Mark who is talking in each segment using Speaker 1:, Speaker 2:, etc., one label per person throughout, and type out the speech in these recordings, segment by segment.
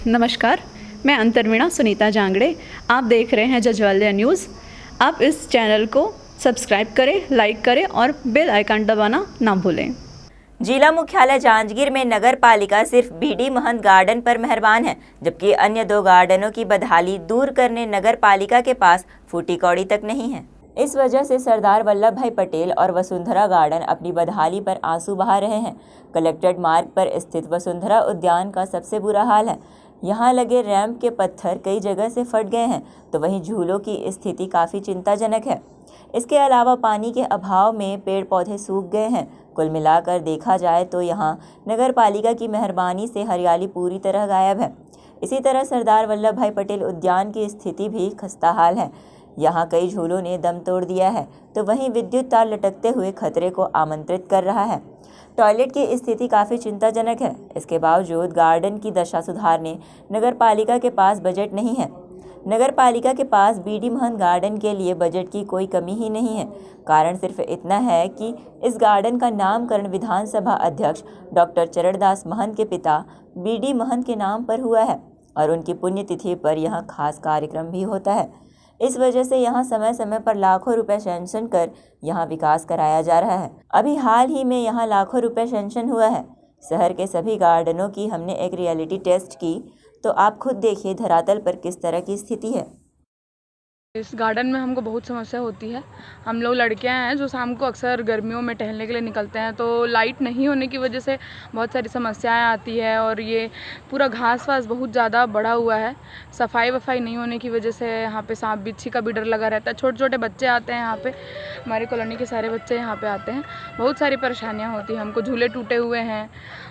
Speaker 1: नमस्कार, मैं अंतर्वीणा सुनीता जांगड़े। आप देख रहे हैं जज्वाल्या न्यूज़। आप इस चैनल को सब्सक्राइब करें, लाइक करें और बेल आइकन दबाना ना भूलें।
Speaker 2: जिला मुख्यालय जांजगीर में नगर पालिका सिर्फ बीडी महंत गार्डन पर मेहरबान है, जबकि अन्य 2 गार्डनों की बदहाली दूर करने नगर पालिका के पास फूटी कौड़ी तक नहीं है। इस वजह से सरदार वल्लभ भाई पटेल और वसुंधरा गार्डन अपनी बदहाली पर आंसू बहा रहे हैं। कलेक्ट्रेट मार्ग पर स्थित वसुंधरा उद्यान का सबसे बुरा हाल है। यहाँ लगे रैंप के पत्थर कई जगह से फट गए हैं, तो वहीं झूलों की स्थिति काफ़ी चिंताजनक है। इसके अलावा पानी के अभाव में पेड़ पौधे सूख गए हैं। कुल मिलाकर देखा जाए तो यहाँ नगर पालिका की मेहरबानी से हरियाली पूरी तरह गायब है। इसी तरह सरदार वल्लभ भाई पटेल उद्यान की स्थिति भी खस्ताहाल है। यहाँ कई झूलों ने दम तोड़ दिया है, तो वहीं विद्युत तार लटकते हुए खतरे को आमंत्रित कर रहा है। टॉयलेट की स्थिति काफ़ी चिंताजनक है। इसके बावजूद गार्डन की दशा सुधारने नगर पालिका के पास बजट नहीं है। नगर पालिका के पास बीडी महंत गार्डन के लिए बजट की कोई कमी ही नहीं है। कारण सिर्फ इतना है कि इस गार्डन का नामकरण विधानसभा अध्यक्ष डॉक्टर चरणदास महंत के पिता बीडी महंत के नाम पर हुआ है और उनकी पुण्यतिथि पर यहाँ खास कार्यक्रम भी होता है। इस वजह से यहाँ समय समय पर लाखों रुपए सैंक्शन कर यहाँ विकास कराया जा रहा है। अभी हाल ही में यहाँ लाखों रुपए सैंक्शन हुआ है। शहर के सभी गार्डनों की हमने एक रियलिटी टेस्ट की, तो आप खुद देखिए धरातल पर किस तरह की स्थिति है।
Speaker 3: इस गार्डन में हमको बहुत समस्या होती है। हम लोग लड़कियां हैं जो शाम को अक्सर गर्मियों में टहलने के लिए निकलते हैं, तो लाइट नहीं होने की वजह से बहुत सारी समस्याएं आती है और ये पूरा घास वास बहुत ज़्यादा बढ़ा हुआ है। सफाई वफाई नहीं होने की वजह से यहाँ पे सांप बिच्छी का भी डर लगा रहता है। छोटे छोटे बच्चे आते हैं यहाँ पे, हमारी कॉलोनी के सारे बच्चे यहाँ पे आते हैं। बहुत सारी परेशानियाँ होती हैं हमको। झूले टूटे हुए हैं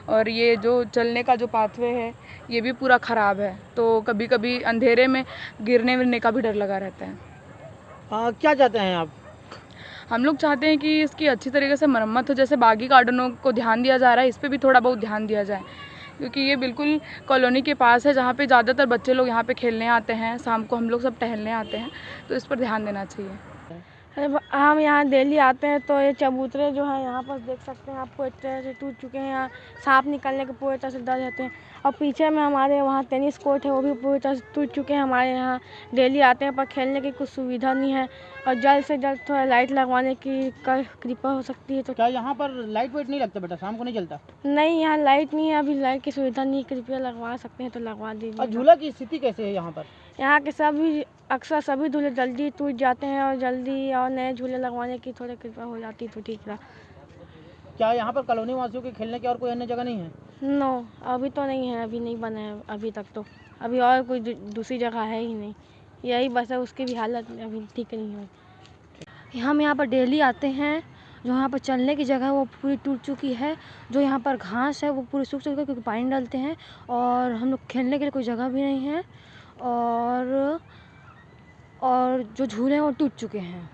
Speaker 3: और ये जो चलने का जो पाथवे है ये भी पूरा ख़राब है, तो कभी कभी अंधेरे में गिरने विरने का भी डर लगा रहता है।
Speaker 4: क्या चाहते हैं आप?
Speaker 3: हम लोग चाहते हैं कि इसकी अच्छी तरीके से मरम्मत हो। जैसे बाकी गार्डनों को ध्यान दिया जा रहा है, इस पर भी थोड़ा बहुत ध्यान दिया जाए, क्योंकि ये बिल्कुल कॉलोनी के पास है जहाँ पे ज़्यादातर बच्चे लोग यहाँ पे खेलने आते हैं। शाम को हम लोग सब टहलने आते हैं, तो इस पर ध्यान देना चाहिए।
Speaker 5: हम यहाँ डेली आते हैं, तो ये चबूतरे जो है यहाँ पर देख सकते हैं आपको, एक तरह से टूट चुके हैं। यहाँ सांप निकलने के पूरी तरह से डर रहते हैं। और पीछे में हमारे वहाँ टेनिस कोर्ट है, वो भी पूरी तरह से टूट चुके हैं। हमारे यहाँ डेली आते हैं पर खेलने की कुछ सुविधा नहीं है, और जल्द से जल्द थोड़ा लाइट लगवाने की कृपा हो सकती है। तो
Speaker 4: क्या यहाँ पर लाइट वेट नहीं लगता बेटा? शाम को नहीं चलता?
Speaker 5: नहीं, यहाँ लाइट नहीं है, अभी लाइट की सुविधा नहीं। कृपया लगवा सकते हैं तो लगवा दीजिए।
Speaker 4: और झूला की स्थिति कैसे है यहाँ पर?
Speaker 5: यहाँ के अक्सर सभी झूले जल्दी टूट जाते हैं, और जल्दी और नए झूले लगवाने की थोड़ी कृपा हो जाती तो ठीक रहा।
Speaker 4: क्या यहाँ पर कॉलोनी वासियों के खेलने की और कोई अन्य जगह नहीं है?
Speaker 5: नो, अभी तो नहीं है, अभी नहीं बने हैं अभी तक तो। अभी और कोई दूसरी जगह है ही नहीं, यही बस है। उसकी भी हालत अभी ठीक नहीं हुई। हम यहाँ पर डेली आते हैं। जो यहाँ पर चलने की जगह वो पूरी टूट चुकी है। जो यहाँ पर घास है वो पूरी सूख चुकी है, क्योंकि पानी डालते हैं, और हम लोग खेलने के लिए कोई जगह भी नहीं है। और जो झूले हैं वो टूट चुके हैं।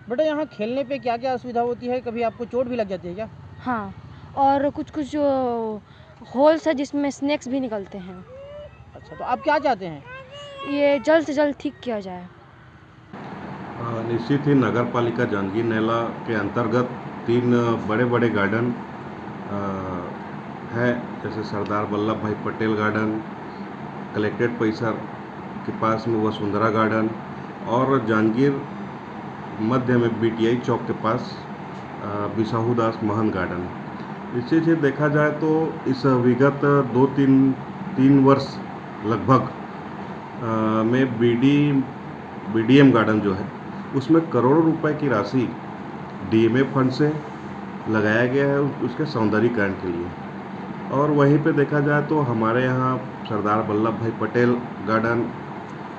Speaker 4: बेटा यहाँ खेलने पे क्या क्या असुविधा होती है? कभी आपको चोट भी लग जाती है क्या?
Speaker 5: हाँ, और कुछ कुछ होल्स है जिसमें स्नेक्स भी निकलते हैं।
Speaker 4: अच्छा, तो आप क्या चाहते हैं?
Speaker 5: ये जल्द से जल्द ठीक किया जाए।
Speaker 6: निश्चित ही नगर पालिका जांजगीर नैला के अंतर्गत 3 बड़े बड़े गार्डन है, जैसे सरदार वल्लभ भाई पटेल गार्डन, कलेक्ट्रेट परिसर के पास में वसुंधरा गार्डन, और जांजगीर मध्य में बीटीआई चौक के पास बिसाहूदास महंत गार्डन। निश्चित ही देखा जाए तो इस विगत 2-3 वर्ष लगभग में बीडीएम गार्डन जो है उसमें करोड़ों रुपए की राशि डीएमए फंड से लगाया गया है उसके सौंदर्यीकरण के लिए। और वहीं पे देखा जाए तो हमारे यहाँ सरदार वल्लभ भाई पटेल गार्डन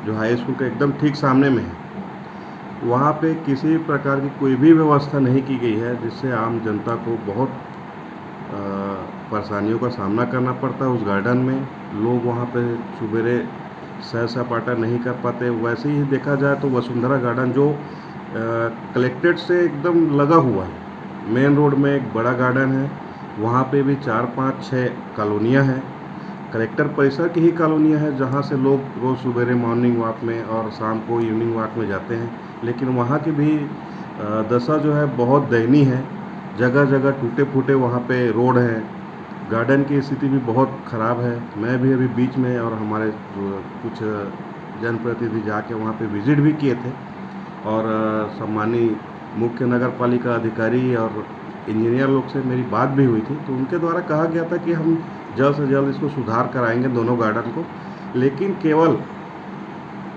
Speaker 6: जो हाई स्कूल के एकदम ठीक सामने में है, वहाँ पे किसी प्रकार की कोई भी व्यवस्था नहीं की गई है, जिससे आम जनता को बहुत परेशानियों का सामना करना पड़ता है। उस गार्डन में लोग वहाँ पे सुबेरे सैर सपाटा नहीं कर पाते। वैसे ही देखा जाए तो वसुंधरा गार्डन जो कलेक्ट्रेट से एकदम लगा हुआ है, मेन रोड में एक बड़ा गार्डन है, वहाँ पे भी 4-5-6 कॉलोनियाँ हैं। कलेक्टर परिसर की ही कॉलोनियाँ हैं जहाँ से लोग रोज़ सुबेरे मॉर्निंग वॉक में और शाम को इवनिंग वॉक में जाते हैं, लेकिन वहाँ की भी दशा जो है बहुत दयनीय है। जगह जगह टूटे फूटे वहाँ पे रोड हैं, गार्डन की स्थिति भी बहुत ख़राब है। मैं भी अभी बीच में और हमारे कुछ जनप्रतिनिधि जाके वहाँ पे विज़िट भी किए थे और सम्मानीय मुख्य नगर पालिका अधिकारी और इंजीनियर लोग से मेरी बात भी हुई थी, तो उनके द्वारा कहा गया था कि हम जल्द से जल्द इसको सुधार कराएंगे दोनों गार्डन को। लेकिन केवल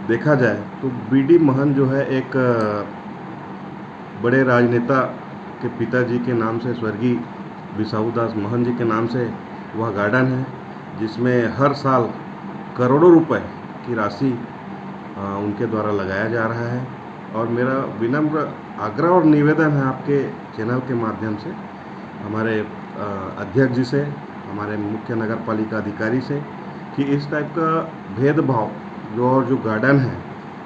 Speaker 6: देखा जाए तो बीडी महन जो है एक बड़े राजनेता के पिताजी के नाम से, स्वर्गीय बिसाहू दास महन जी के नाम से वह गार्डन है, जिसमें हर साल करोड़ों रुपए की राशि उनके द्वारा लगाया जा रहा है। और मेरा विनम्र आग्रह और निवेदन है आपके चैनल के माध्यम से हमारे अध्यक्ष जी से, हमारे मुख्य नगर पालिका अधिकारी से, कि इस टाइप का भेदभाव जो गार्डन है,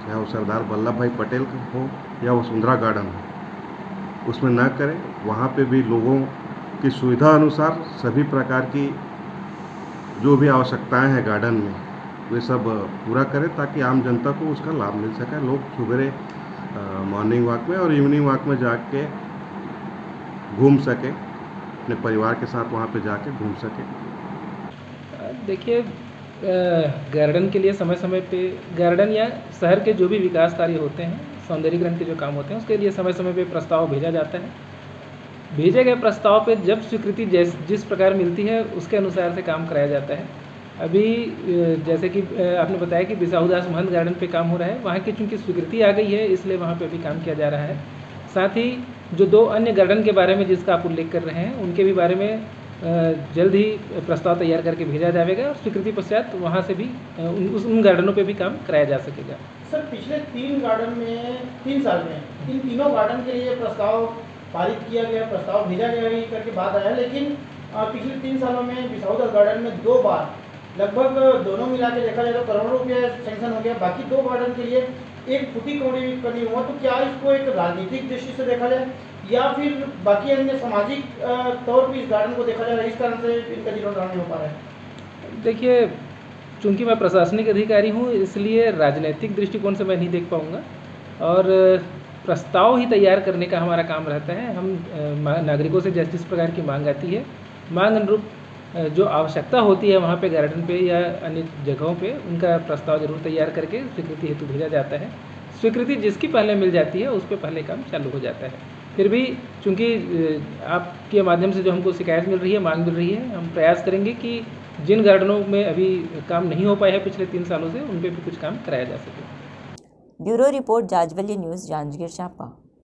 Speaker 6: चाहे वो सरदार वल्लभ भाई पटेल का हो या वसुंधरा गार्डन हो, उसमें ना करें। वहाँ पे भी लोगों की सुविधा अनुसार सभी प्रकार की जो भी आवश्यकताएं हैं गार्डन में, वे सब पूरा करें ताकि आम जनता को उसका लाभ मिल सके। लोग सुबह मॉर्निंग वॉक में और इवनिंग वॉक में जाके घूम सके, अपने परिवार के साथ वहाँ पे जाके घूम सके।
Speaker 7: देखिए, गार्डन के लिए समय समय पे गार्डन या शहर के जो भी विकास कार्य होते हैं, सौंदर्यीकरण के जो काम होते हैं, उसके लिए समय समय पे प्रस्ताव भेजा जाता है। भेजे गए प्रस्ताव पे जब स्वीकृति जिस प्रकार मिलती है उसके अनुसार से काम कराया जाता है। अभी जैसे कि आपने बताया कि बिसाहू दास महंत गार्डन पे काम हो रहा है, वहाँ की चूँकि स्वीकृति आ गई है इसलिए वहाँ पे अभी काम किया जा रहा है। साथ ही जो 2 अन्य गार्डन के बारे में जिसका आप उल्लेख कर रहे हैं, उनके भी बारे में जल्द ही प्रस्ताव तैयार करके भेजा जाएगा और स्वीकृति पश्चात वहाँ से भी उन गार्डनों पे भी काम कराया जा सकेगा।
Speaker 4: सर, पिछले 3 गार्डन में 3 साल में इन तीनों गार्डन के लिए प्रस्ताव पारित किया गया, प्रस्ताव भेजा गया ही करके बात आया, लेकिन पिछले 3 सालों में बिसाहू दास गार्डन में 2 बार लगभग दोनों मिला के देखा जाए तो करोड़ों रुपये सेंक्शन हो गया। बाकी 2 गार्डन के लिए एक फूटी कौड़ी का नहीं हुआ। तो क्या इसको एक राजनीतिक दृष्टि से देखा जाए या फिर बाकी अन्य सामाजिक तौर पर इस गार्डन को देखा जा रहा है, इस कारण से इनका जीर्णोद्धार नहीं हो पा रहा है?
Speaker 7: देखिए, चूँकि मैं प्रशासनिक अधिकारी हूँ इसलिए राजनीतिक दृष्टिकोण से मैं नहीं देख पाऊँगा और प्रस्ताव ही तैयार करने का हमारा काम रहता है। हम नागरिकों से जिस प्रकार की मांग आती है, मांग अनुरूप जो आवश्यकता होती है वहाँ पे गार्डन पे या अन्य जगहों पे, उनका प्रस्ताव जरूर तैयार करके स्वीकृति हेतु भेजा जाता है। स्वीकृति जिसकी पहले मिल जाती है उस पर पहले काम चालू हो जाता है। फिर भी चूँकि आपके माध्यम से जो हमको शिकायत मिल रही है, मांग मिल रही है, हम प्रयास करेंगे कि जिन गार्डनों में अभी काम नहीं हो पाया है पिछले 3 सालों से, उन पर भी कुछ काम कराया जा सके।
Speaker 2: Bureau report, Jajwalya news, Janjgir Champa.